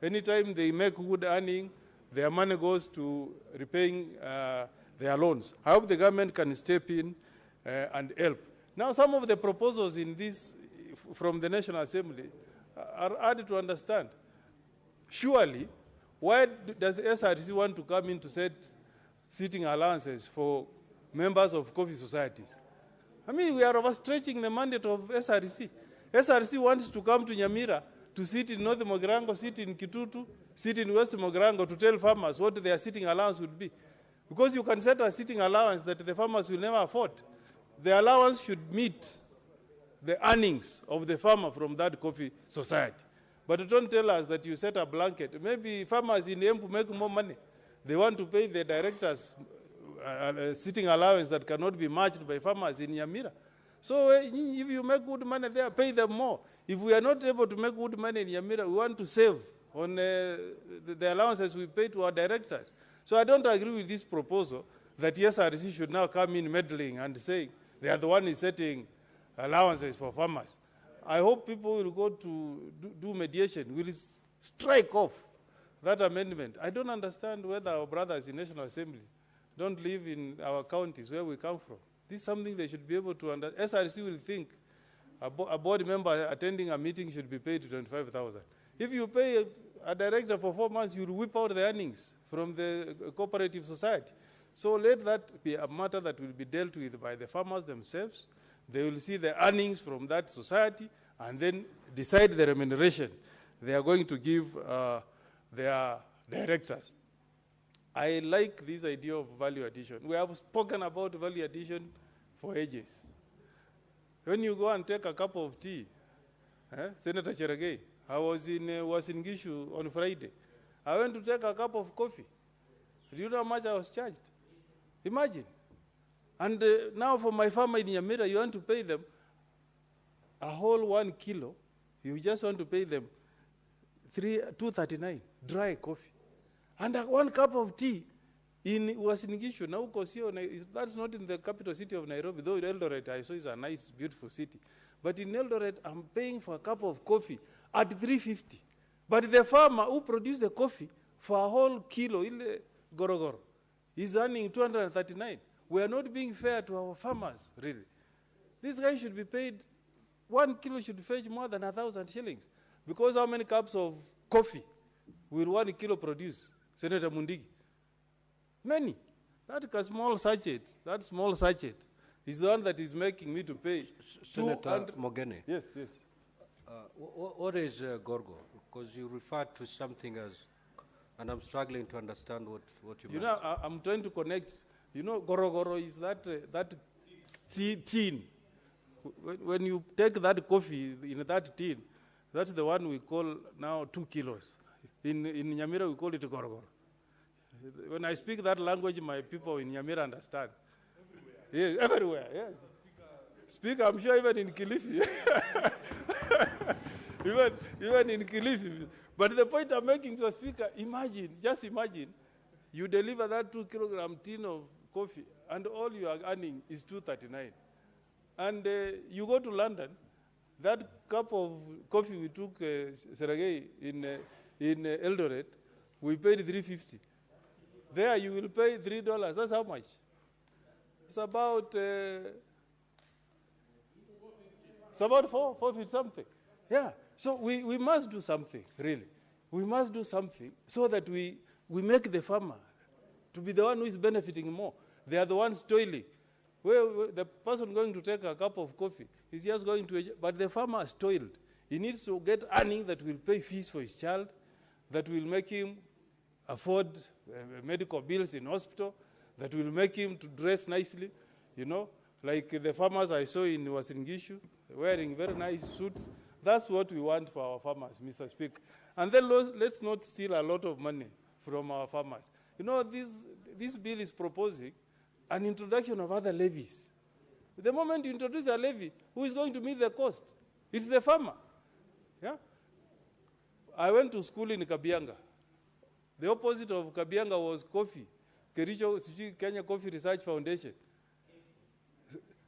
Anytime they make good earning, their money goes to repaying their loans. I hope the government can step in and help. Now, some of the proposals in this from the National Assembly are hard to understand. Surely, why does SRC want to come in to set sitting allowances for members of coffee societies? I mean, we are overstretching the mandate of SRC. SRC wants to come to Nyamira to sit in North Mogrango, sit in Kitutu, sit in West Mogrango to tell farmers what their sitting allowance would be. Because you can set a sitting allowance that the farmers will never afford. The allowance should meet the earnings of the farmer from that coffee society. But don't tell us that you set a blanket. Maybe farmers in Embu make more money. They want to pay the directors sitting allowance that cannot be matched by farmers in Nyamira. So if you make good money there, pay them more. If we are not able to make good money in Nyamira, we want to save on the allowances we pay to our directors. So I don't agree with this proposal that SRC should now come in meddling and say they are the one is setting allowances for farmers. I hope people will go to do mediation, will strike off that amendment. I don't understand whether our brothers in National Assembly don't live in our counties where we come from. This is something they should be able to understand. SRC will think a board member attending a meeting should be paid 25,000. If you pay a director for 4 months, you will whip out the earnings from the cooperative society. So let that be a matter that will be dealt with by the farmers themselves. They will see the earnings from that society and then decide the remuneration they are going to give their directors. I like this idea of value addition. We have spoken about value addition for ages. When you go and take a cup of tea, Senator Cheragay, I was in Gishu on Friday. I went to take a cup of coffee. Do you know how much I was charged? Imagine. And now for my farmer in Nyamira, you want to pay them a whole 1 kilo. You just want to pay them $2.39 dry coffee. And 1 cup of tea in Gishu. Now, that's not in the capital city of Nairobi, though Eldoret, I saw is a nice, beautiful city. But in Eldoret, I'm paying for a cup of coffee at $3.50. But the farmer who produced the coffee for a whole kilo, Gorogoro, is earning $239. We are not being fair to our farmers, really. This guy should be paid, 1 kilo should fetch more than 1,000 shillings. Because how many cups of coffee will 1 kilo produce, Senator Mundigi? Many. That small sachet is the one that is making me to pay. Senator Mogene. Yes. What is Gorgo? Because you referred to something as, and I'm struggling to understand what you mean. You know, I'm trying to connect. You know, Gorogoro is that tin. When you take that coffee in that tin, that's the one we call now 2 kilos. In Nyamira, we call it Gorogoro. When I speak that language, my people in Nyamira understand. Yes, everywhere, yes. Speaker, I'm sure even in Kilifi. even in Kilifi. But the point I'm making, Mr. Speaker, just imagine, you deliver that 2 kilogram tin of coffee, and all you are earning is $2.39. And you go to London, that cup of coffee we took, Seragei, in Eldoret, we paid $3.50. There you will pay $3. That's how much? It's about $4.50 something. Yeah. So we must do something, really. We must do something so that we make the farmer to be the one who is benefiting more. They are the ones toiling. Where the person going to take a cup of coffee is just going to, but the farmer is toiled. He needs to get earning that will pay fees for his child, that will make him afford medical bills in hospital, that will make him to dress nicely, like the farmers I saw in Gishu, wearing very nice suits. That's what we want for our farmers, Mr. Speaker. And then let's not steal a lot of money from our farmers. This bill is proposing an introduction of other levies. The moment you introduce a levy, who is going to meet the cost? It's the farmer. Yeah? I went to school in Kabianga. The opposite of Kabianga was coffee. Kericho, Kenya Coffee Research Foundation.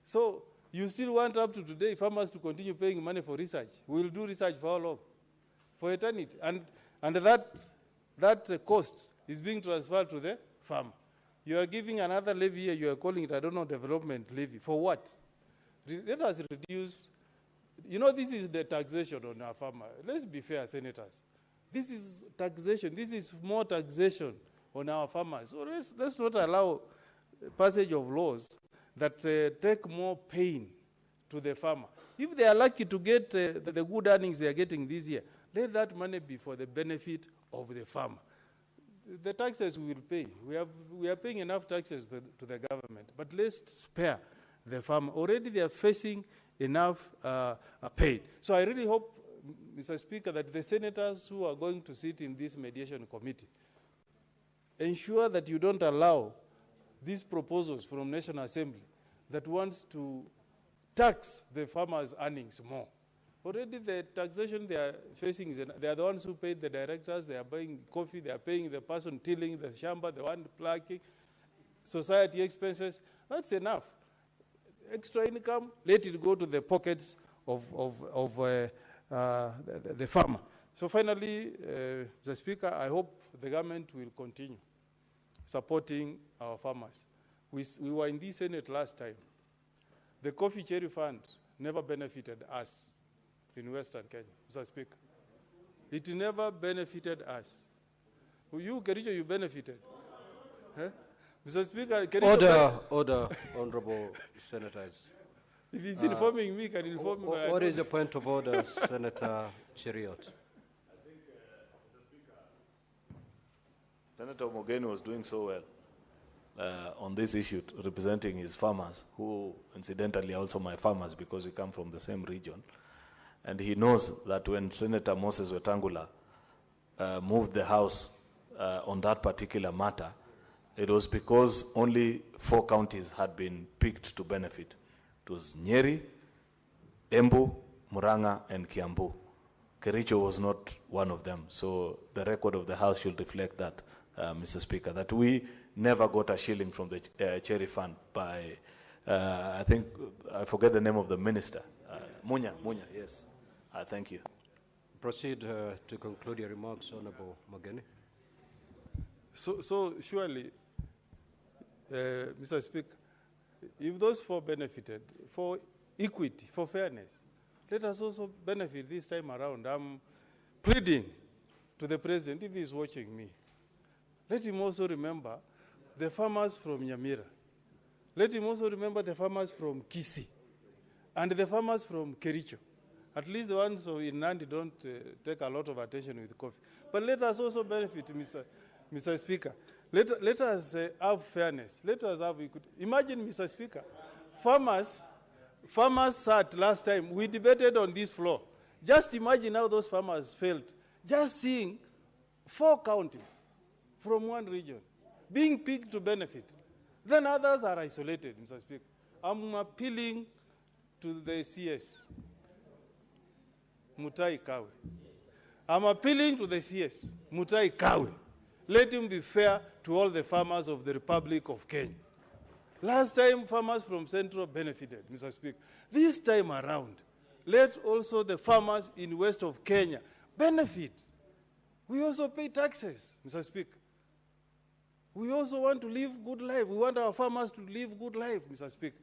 So you still want up to today farmers to continue paying money for research. We will do research for how long? For eternity. And And that cost is being transferred to the farmer. You are giving another levy here, you are calling it, I don't know, development levy. For what? Let us reduce. You know, this is the taxation on our farmer. Let's be fair, senators. This is taxation. This is more taxation on our farmers. So let's not allow passage of laws that take more pain to the farmer. If they are lucky to get the good earnings they are getting this year, let that money be for the benefit of the farmer. The taxes we will pay. We are paying enough taxes to the government, but let's spare the farmer. Already they are facing enough pain. So I really hope, Mr. Speaker, that the senators who are going to sit in this mediation committee ensure that you don't allow these proposals from National Assembly that wants to tax the farmers' earnings more. Already the taxation they are facing, they are the ones who paid the directors, they are buying coffee, they are paying the person tilling the shamba, the one plucking, society expenses. That's enough. Extra income, let it go to the pockets of the farmer. So finally, Mr. Speaker, I hope the government will continue supporting our farmers. We were in the Senate last time. The coffee cherry fund never benefited us in Western Kenya, Mr. Speaker. It never benefited us. You, Kericho, you benefited. Huh? Mr. Speaker, Order, honorable senators. If he's informing me, can inform me. What is the point of order, Senator Cheriot? Senator Mogeni was doing so well on this issue, representing his farmers, who incidentally are also my farmers because we come from the same region. And he knows that when Senator Moses Wetangula moved the House on that particular matter, it was because only 4 counties had been picked to benefit. It was Nyeri, Embu, Murang'a, and Kiambu. Kericho was not one of them. So the record of the House should reflect that, Mr. Speaker, that we never got a shilling from the Cherry Fund by, I think, I forget the name of the minister. Munya, yes. Thank you. Proceed to conclude your remarks, Honorable Mogeni. So surely, Mr. Speaker, if those 4 benefited, for equity, for fairness, let us also benefit this time around. I'm pleading to the President, if he's watching me, let him also remember the farmers from Nyamira. Let him also remember the farmers from Kisii and the farmers from Kericho. At least the ones in Nandi don't take a lot of attention with coffee. But let us also benefit, Mr. Speaker. Let us have fairness. Let us have equity. Imagine, Mr. Speaker, farmers sat last time. We debated on this floor. Just imagine how those farmers felt. Just seeing 4 counties from one region being picked to benefit. Then others are isolated, Mr. Speaker. I'm appealing to the CS, Mutahi Kawe. I'm appealing to the CS, Mutahi Kawe. Let him be fair to all the farmers of the Republic of Kenya. Last time, farmers from Central benefited, Mr. Speaker. This time around, let also the farmers in west of Kenya benefit. We also pay taxes, Mr. Speaker. We also want to live good life. We want our farmers to live good life, Mr. Speaker.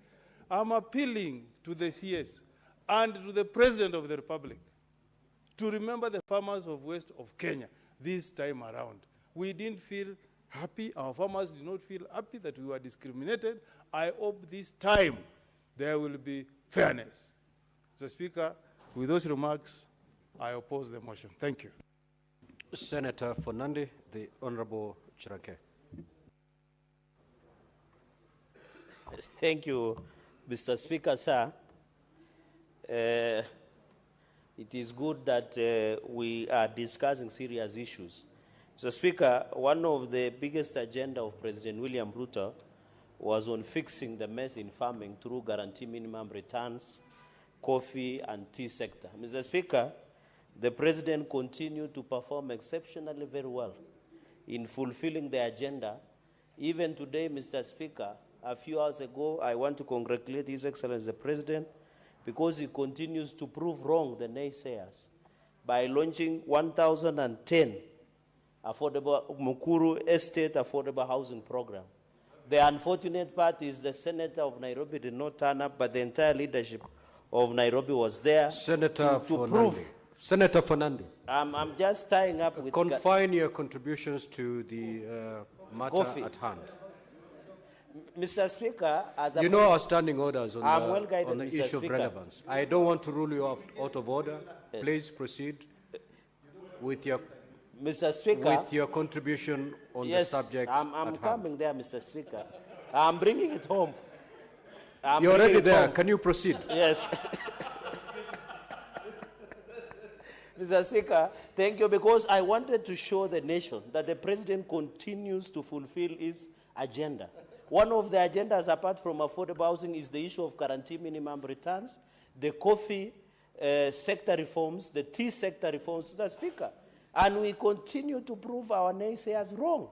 I'm appealing to the CS and to the President of the Republic to remember the farmers of west of Kenya this time around. We didn't feel happy. Our farmers did not feel happy that we were discriminated. I hope this time there will be fairness. Mr. Speaker, with those remarks, I oppose the motion. Thank you. Senator for Nandi, the Honorable Chirake. Thank you, Mr. Speaker, sir. It is good that we are discussing serious issues. Mr. Speaker, one of the biggest agenda of President William Ruto was on fixing the mess in farming through guarantee minimum returns, coffee and tea sector. Mr. Speaker, the President continued to perform exceptionally very well in fulfilling the agenda. Even today, Mr. Speaker, a few hours ago, I want to congratulate His Excellency the President because he continues to prove wrong the naysayers. by launching 1,010 affordable Mukuru Estate affordable housing program. The unfortunate part is the senator of Nairobi did not turn up, but the entire leadership of Nairobi was there Senator to prove. Senator Fernandi. I'm just tying up with... Confine your contributions to the matter at hand. Mr. Speaker, as a... You know our standing orders on well-guided, the Mr. issue Speaker. of relevance. I don't want to rule you out of order. Yes. Please proceed with your... Mr. Speaker, with your contribution on the subject I'm coming there, Mr. Speaker. I'm bringing it home. You're already there. Can you proceed? Yes. Mr. Speaker, thank you, because I wanted to show the nation that the president continues to fulfill his agenda. One of the agendas, apart from affordable housing, is the issue of guaranteed minimum returns, the coffee sector reforms, the tea sector reforms, Mr. Speaker. And we continue to prove our naysayers wrong.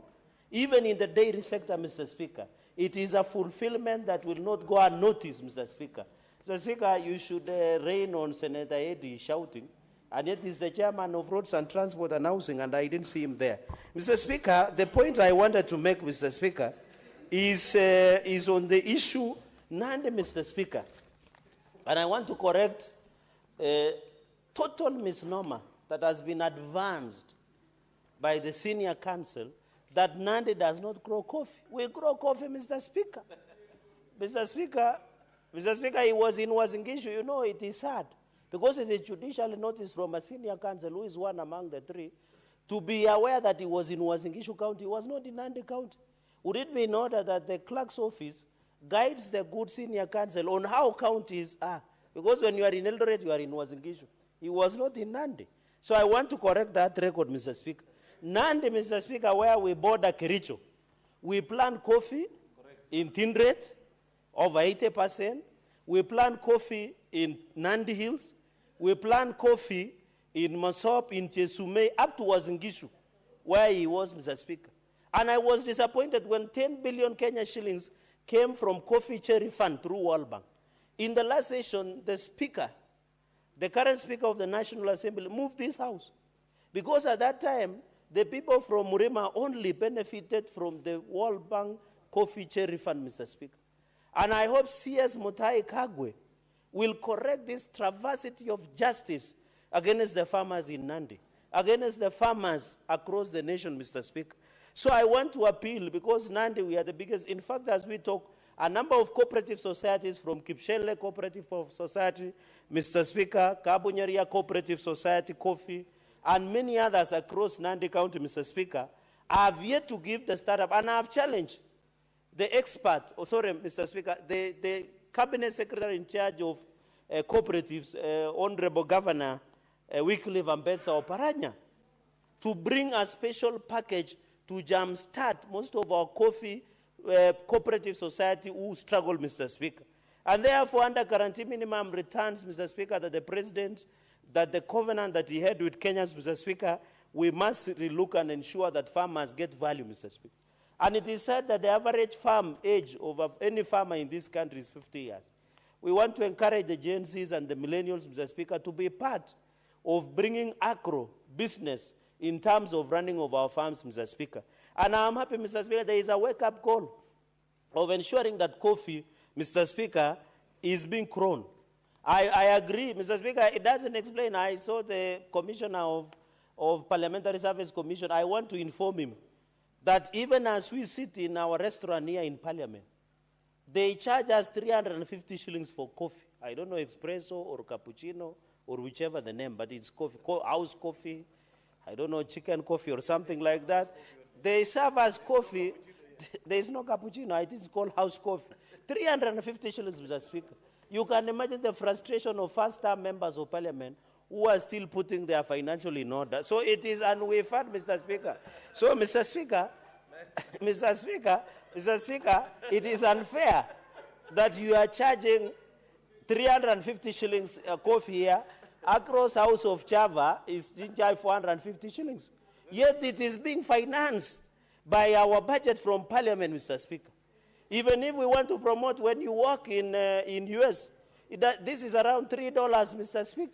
Even in the dairy sector, Mr. Speaker, it is a fulfillment that will not go unnoticed, Mr. Speaker. Mr. Speaker, you should rein on Senator Eddy shouting, and yet he's the chairman of Roads and Transport and Housing, and I didn't see him there. Mr. Speaker, the point I wanted to make, Mr. Speaker, is on the issue, Nandi, Mr. Speaker. And I want to correct a total misnomer that has been advanced by the senior counsel that Nandi does not grow coffee. We grow coffee, Mr. Speaker. Mr. Speaker, he was in Uasin-Gishu. You know, it is sad, because it is judicially noticed from a senior counsel, who is one among the three, to be aware that he was in Uasin-Gishu County. He was not in Nandi County. Would it be in order that the clerk's office guides the good senior counsel on how counties are? Because when you are in Eldoret, you are in Uasin-Gishu. He was not in Nandi. So I want to correct that record, Mr. Speaker. Nandi, Mr. Speaker, where we border Kericho, we plant coffee in Tindret, over 80%. We plant coffee in Nandi Hills. We plant coffee in Masop, in Chesume, up to Uasin-Gishu, where he was, Mr. Speaker. And I was disappointed when 10 billion Kenya shillings came from Coffee Cherry Fund through World Bank. In the last session, the Speaker, the current Speaker of the National Assembly, moved this House. Because at that time, the people from Murima only benefited from the World Bank Coffee Cherry Fund, Mr. Speaker. And I hope CS Mutahi Kagwe will correct this travesty of justice against the farmers in Nandi, against the farmers across the nation, Mr. Speaker. So I want to appeal, because Nandi, we are the biggest. In fact, as we talk, a number of cooperative societies, from Kipshele Cooperative Society, Mr. Speaker, Kabunyaria Cooperative Society, Coffee, and many others across Nandi County, Mr. Speaker, have yet to give the startup. And I have challenged the expert, Mr. Speaker, the Cabinet Secretary in charge of cooperatives, Honorable Governor Wycliffe Ambetsa Oparanya, to bring a special package to jumpstart most of our coffee cooperative society who struggle, Mr. Speaker. And therefore, under guarantee minimum returns, Mr. Speaker, that the president, that the covenant that he had with Kenyans, Mr. Speaker, we must relook and ensure that farmers get value, Mr. Speaker. And it is said that the average farm age of any farmer in this country is 50 years. We want to encourage the Gen Zs and the millennials, Mr. Speaker, to be part of bringing agro business in terms of running of our farms, Mr. Speaker. And I'm happy, Mr. Speaker, there is a wake-up call of ensuring that coffee, Mr. Speaker, is being grown. I agree, Mr. Speaker, it doesn't explain. I saw the Commissioner of Parliamentary Service Commission. I want to inform him that even as we sit in our restaurant here in Parliament, they charge us 350 shillings for coffee. I don't know, espresso or cappuccino or whichever the name, but it's coffee, house coffee. I don't know, chicken coffee or something like that. They serve us coffee. There is no cappuccino. It is called house coffee. 350 shillings, Mr. Speaker. You can imagine the frustration of first-time members of Parliament who are still putting their financial in order. So it is unwavered, Mr. Speaker. So, Mr. Speaker, Mr. Speaker, it is unfair that you are charging 350 shillings coffee here. Across House of Chava is 450 shillings. Yet it is being financed by our budget from Parliament, Mr. Speaker. Even if we want to promote, when you walk in US, this is around $3, Mr. Speaker.